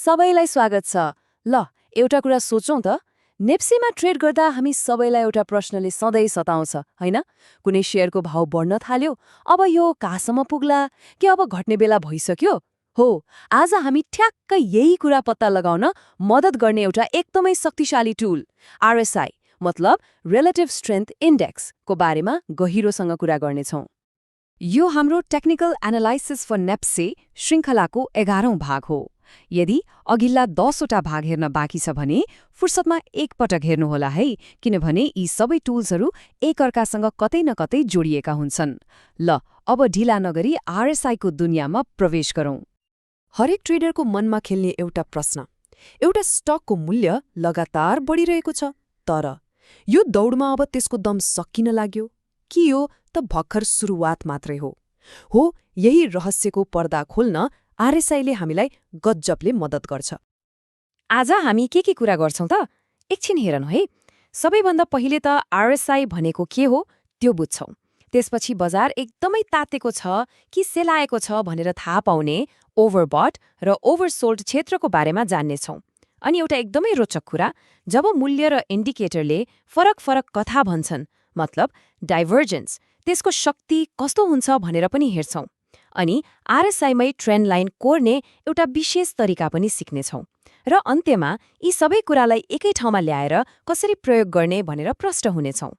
सबैलाई स्वागत छ। ल एउटा कुरा सोचौं त, नेप्सीमा ट्रेड गर्दा हामी सबैलाई एउटा प्रश्नले सधैँ सताउँछ, होइन? कुनै शेयरको भाव बढ्न थाल्यो, अब यो कहाँसम्म पुग्ला कि अब घट्ने बेला भइसक्यो? हो, आज हामी ठ्याक्क यही कुरा पत्ता लगाउन मद्दत गर्ने एउटा एकदमै शक्तिशाली टुल आरएसआई मतलब रिलेटिभ स्ट्रेन्थ इन्डेक्स को बारेमा गहिरोसँग कुरा गर्नेछौं। यो हाम्रो टेक्निकल एनालाइसिस फर नेप्सी श्रृङ्खलाको 11औं भाग हो। यदि अघिल्ला 10वटा भाग हेर्न बाँकी छ भने फुर्सदमा एकपटक हेर्नुहोला है, किनभने यी सबै टुल्सहरू एकअर्कासँग कतै न कतै जोडिएका हुन्छन्। ल अब ढिला नगरी आरएसआईको दुनियाँमा प्रवेश गरौँ। हरेक ट्रेडरको मनमा खेल्ने एउटा प्रश्न, एउटा स्टकको मूल्य लगातार बढिरहेको छ, तर यो दौडमा अब त्यसको दम सकिन लाग्यो कि यो त भर्खर सुरुवात मात्रै हो? यही रहस्यको पर्दा खोल्न आरएसआईले हामीलाई गजबले मद्दत गर्छ। आज हामी के कुरा गर्छौं त? एकछिन हेरौँ है। सबैभन्दा पहिले त आरएसआई भनेको के हो त्यो बुझ्छौं। त्यसपछि बजार एकदमै तातेको छ कि सेलाएको छ भनेर थाहा पाउने ओभरबट र ओभरसोल्ड क्षेत्रको बारेमा जान्नेछौं। अनि एउटा एकदमै रोचक कुरा, जब मूल्य र इन्डिकेटरले फरक कथा भन्छन्, मतलब डाइभर्जेन्स, त्यसको शक्ति कस्तो हुन्छ भनेर पनि हेर्छौं। अनि आरएसआईमै ट्रेन्ड लाइन कोर्ने एउटा विशेष तरिका पनि सिक्नेछौं। र अन्त्यमा यी सबै कुरालाई एकै ठाउँमा ल्याएर कसरी प्रयोग गर्ने भनेर प्रष्ट हुनेछौं।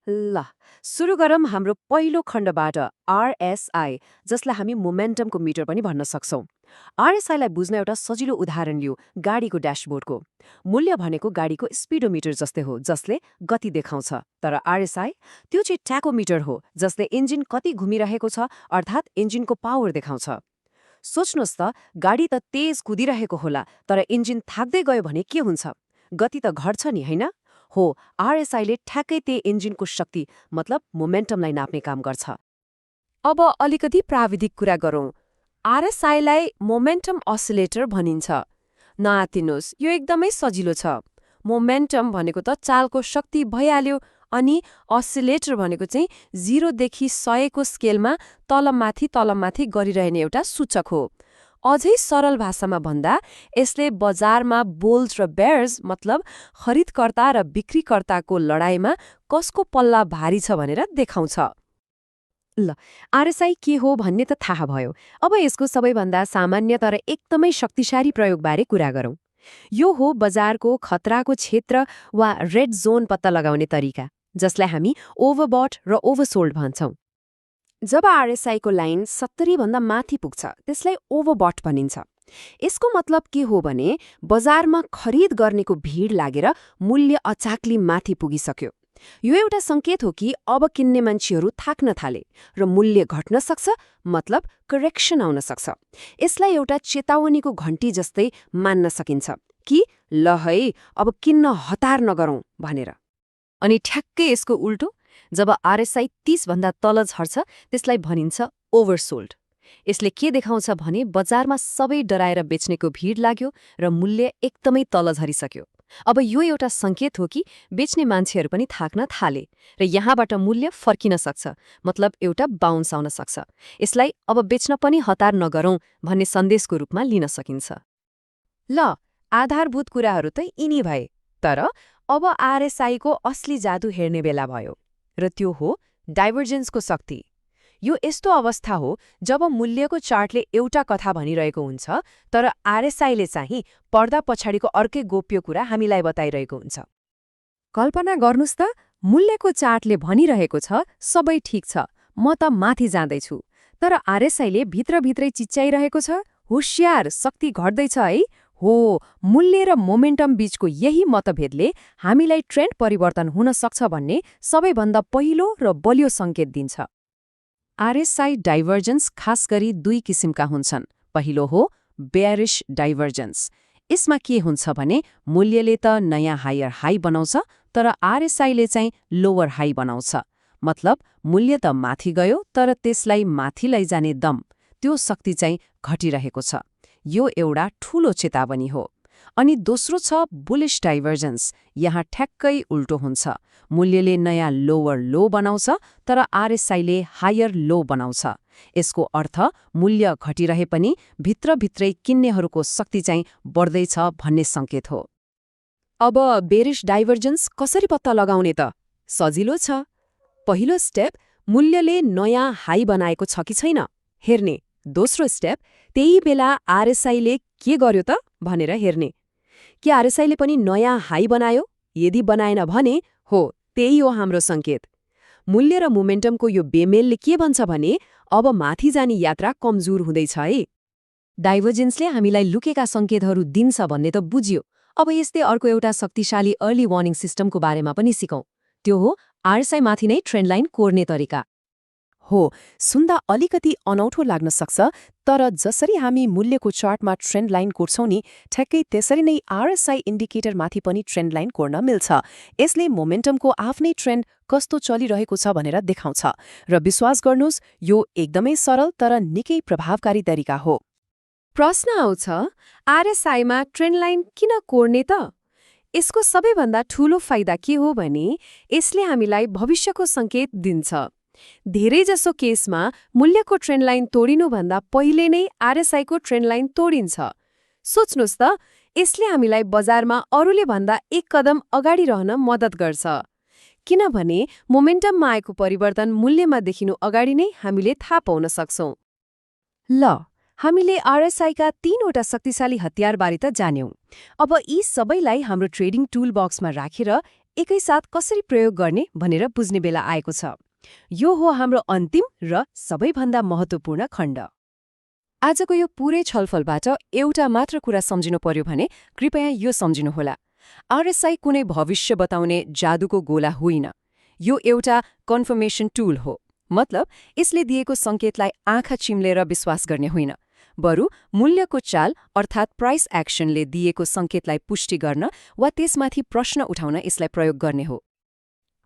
ल सुरु गरौँ हाम्रो पहिलो खण्डबाट, आरएसआई, जसलाई हामी मोमेन्टमको मिटर पनि भन्न सक्छौं। आरएसआईलाई बुझ्न एउटा सजिलो उदाहरण लिऊ, गाडीको ड्यासबोर्डको। मूल्य भनेको गाडीको स्पिडोमिटर जस्तै हो, जसले गति देखाउँछ। तर आरएसआई त्यो चाहिँ ट्याकोमिटर हो, जसले इन्जिन कति घुमिरहेको छ, अर्थात् इन्जिनको पावर देखाउँछ। सोच्नुहोस् त, गाडी त तेज कुदिरहेको होला, तर इन्जिन थाक्दै गयो भने के हुन्छ? गति त घट्छ नि, होइन? हो, आरएसआईले ठ्याक्कै त्यही इन्जिनको शक्ति मतलब मोमेन्टमलाई नाप्ने काम गर्छ। अब अलिकति प्राविधिक कुरा गरौँ। आरएसआईलाई मोमेन्टम असिलेटर भनिन्छ। नआत्तिनुस्, यो एकदमै सजिलो छ। मोमेन्टम भनेको त चालको शक्ति भइहाल्यो, अनि असिलेटर भनेको चाहिँ 0 देखि 100 को स्केलमा तलमाथि गरिरहने एउटा सूचक हो। अझै सरल भाषामा भन्दा यसले बजारमा बुल्स र बेयर्स मतलब खरिदकर्ता र बिक्रीकर्ताको लडाईँमा कसको पल्ला भारी छ भनेर देखाउँछ। ल आरएसआई के हो भन्ने त थाहा भयो। अब यसको सबैभन्दा सामान्य तर एकदमै शक्तिशाली प्रयोगबारे कुरा गरौँ। यो हो बजारको खतराको क्षेत्र वा रेड जोन पत्ता लगाउने तरिका, जसलाई हामी ओभरबट र ओभरसोल्ड भन्छौं। जब आरएसआईको लाइन 70 भन्दा माथि पुग्छ, त्यसलाई ओभरबट भनिन्छ। यसको मतलब के हो भने बजारमा खरिद गर्नेको भिड लागेर मूल्य अचाक्ली माथि पुगिसक्यो। यो एउटा संकेत हो कि अब किन्ने मान्छेहरू थाक्न थाले र मूल्य घट्न सक्छ, मतलब करेक्सन आउन सक्छ। यसलाई एउटा चेतावनीको घण्टी जस्तै मान्न सकिन्छ कि ल है, अब किन्न हतार नगरौं भनेर। अनि ठ्याक्कै यसको उल्टो, जब आरएसआई 30 भन्दा तल झर्छ, त्यसलाई भनिन्छ ओभरसोल्ड। यसले के देखाउँछ भने बजारमा सबै डराएर बेच्नेको भिड लाग्यो र मूल्य एकदमै तल झरिसक्यो। अब यो एउटा संकेत हो कि बेच्ने मान्छेहरू पनि थाक्न थाले र यहाँबाट मूल्य फर्किन सक्छ, मतलब एउटा बाउन्स आउन सक्छ। यसलाई अब बेच्न पनि हतार नगरौं भन्ने सन्देशको रूपमा लिन सकिन्छ। ल आधारभूत कुराहरू त यिनी भए, तर अब आरएसआईको असली जादु हेर्ने बेला भयो, र त्यो हो डाइभर्जेन्सको शक्ति। यो यस्तो अवस्था हो जब मूल्यको चार्टले एउटा कथा भनिरहेको हुन्छ, तर आरएसआईले चाहिँ पर्दा पछाडिको अर्कै गोप्य कुरा हामीलाई बताइरहेको हुन्छ। कल्पना गर्नुस् त, मूल्यको चार्टले भनिरहेको छ सबै ठिक छ, म त माथि जाँदैछु, तर आरएसआईले भित्रभित्रै चिच्याइरहेको छ, होशियार, शक्ति घट्दैछ है। हो, मूल्य र मोमेन्टम बीचको यही मतभेदले हामीलाई ट्रेन्ड परिवर्तन हुन सक्छ भन्ने सबैभन्दा पहिलो र बलियो संकेत दिन्छ। आरएसआई डाइभर्जेन्स खास गरी दुई किसिमका हुन्छन्। पहिलो हो बेयरिश डाइभर्जेन्स। यसमा के हुन्छ भने मूल्यले त नयाँ हायर हाई बनाउँछ, तर आरएसआईले चाहिँ लोवर हाई बनाउँछ। मतलब मूल्य त माथि गयो, तर त्यसलाई माथि लैजाने दम, त्यो शक्ति चाहिँ घटिरहेको छ। यो एउटा ठूलो चेतावनी हो। अनि दोस्रो छ बुलिश डाइभर्जेन्स। यहाँ ठ्याक्कै उल्टो हुन्छ। मूल्यले नयाँ लोवर लो बनाउँछ, तर आरएसआईले हायर लो बनाउँछ। यसको अर्थ मूल्य घटिरहे पनि भित्रभित्रै किन्नेहरूको शक्ति चाहिँ बढ्दैछ भन्ने संकेत हो। अब बेरिश डाइभर्जेन्स कसरी पत्ता लगाउने त? सजिलो छ। पहिलो स्टेप, मूल्यले नयाँ हाई बनाएको छ कि छैन हेर्ने। दोस्रो स्टेप, त्यही बेला आरएसआईले के गर्यो त भनेर हेर्ने। के आरएसआईले पनि नयाँ हाई बनायो? यदि बनाएन भने हो, त्यही हो हाम्रो संकेत। मूल्य र मोमेन्टमको यो बेमेलले के भन्छ भने अब माथि जाने यात्रा कमजोर हुँदैछ है। डाइभर्जेन्सले हामीलाई लुकेका संकेतहरू दिन्छ भन्ने त बुझियो। अब यस्तै अर्को एउटा शक्तिशाली अर्ली वार्निङ सिस्टमको बारेमा पनि सिकौं। त्यो हो आरएसआई माथि नै ट्रेन्ड लाइन कोर्ने तरिका। हो, सुन्दा अलिकति अनौठो लाग्न सक्छ, तर जसरी हामी मूल्यको चार्टमा ट्रेन्ड लाइन कोर्छौं नि, ठ्याक्कै त्यसरी नै आरएसआई इन्डिकेटरमाथि पनि ट्रेन्ड लाइन कोर्न मिल्छ। यसले मोमेन्टमको आफ्नै ट्रेन्ड कस्तो चलिरहेको छ भनेर देखाउँछ। र विश्वास गर्नुस्, यो एकदमै सरल तर निकै प्रभावकारी तरिका हो। प्रश्न आउँछ, आरएसआईमा ट्रेन्ड लाइन किन कोर्ने त? यसको सबैभन्दा ठूलो फाइदा के हो भने यसले हामीलाई भविष्यको संकेत दिन्छ। धेरैजसो केसमा मूल्यको ट्रेन्ड लाइन तोडिनुभन्दा पहिले नै आरएसआईको ट्रेन्ड लाइन तोडिन्छ। सोच्नुस् त, यसले हामीलाई बजारमा अरूले भन्दा एक कदम अगाडि रहन मद्दत गर्छ। किनभने मोमेन्टममा आएको परिवर्तन मूल्यमा देखिनु अगाडि नै हामीले थाहा पाउन सक्छौं। ल, हामीले आरएसआईका 3वटा शक्तिशाली हतियारबारे त जान्यौं। अब यी सबैलाई हाम्रो ट्रेडिङ टुल बक्समा राखेर एकैसाथ कसरी प्रयोग गर्ने भनेर बुझ्ने बेला आएको छ। यो हो हाम्रो अन्तिम र सबैभन्दा महत्त्वपूर्ण खण्ड। आजको यो पूरै छलफलबाट एउटा मात्र कुरा सम्झिनु पर्यो भने कृपया यो सम्झिनुहोला, आरएसआई कुनै भविष्य बताउने जादुको गोला होइन। यो एउटा कन्फर्मेसन टुल हो। मतलब यसले दिएको संकेतलाई आँखा चिम्लेर विश्वास गर्ने होइन, बरु मूल्यको चाल अर्थात् प्राइस एक्सनले दिएको संकेतलाई पुष्टि गर्न वा त्यसमाथि प्रश्न उठाउन यसलाई प्रयोग गर्ने हो।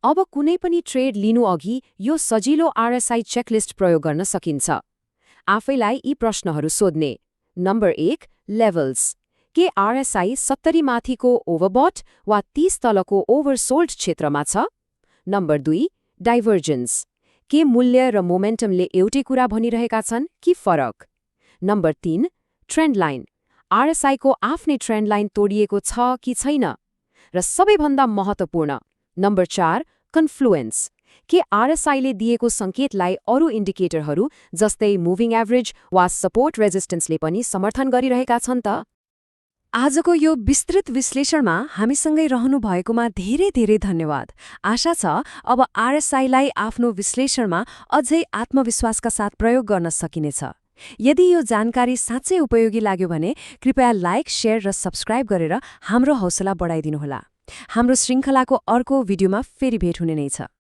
अब कुनै पनि ट्रेड लिनु अघि यो सजिलो आरएसआई चेकलिस्ट प्रयोग गर्न सकिन्छ। आफैलाई यी प्रश्नहरू सोध्ने। Number 1, levels. के आरएसआई 70 माथिको ओभरबट वा 30 तलको ओभरसोल्ड क्षेत्रमा छ? Number 2, divergence. के मूल्य र मोमेन्टमले एउटै कुरा भनिरहेका छन् कि फरक? Number 3, trend line. आरएसआईको आफ्नै ट्रेन्ड लाइन तोडिएको छ कि छैन? र सबैभन्दा महत्त्वपूर्ण, नम्बर 4, कन्फ्लुएन्स। के आरएसआईले दिएको संकेतलाई अरू इन्डिकेटरहरू जस्तै मुभिङ एभरेज वा सपोर्ट रेजिस्टेन्सले पनि समर्थन गरिरहेका छन् त? आजको यो विस्तृत विश्लेषणमा हामीसँगै रहनु भएकोमा धेरै धेरै धन्यवाद। आशा छ अब आरएसआईलाई आफ्नो विश्लेषणमा अझै आत्मविश्वासका साथ प्रयोग गर्न सकिनेछ। यदि यो जानकारी साँच्चै उपयोगी लाग्यो भने कृपया लाइक, शेयर र सब्स्क्राइब गरेर हाम्रो हौसला बढाइदिनुहोला। हाम्रो श्रृङ्खलाको अर्को भिडियोमा फेरि भेट हुने नै छ।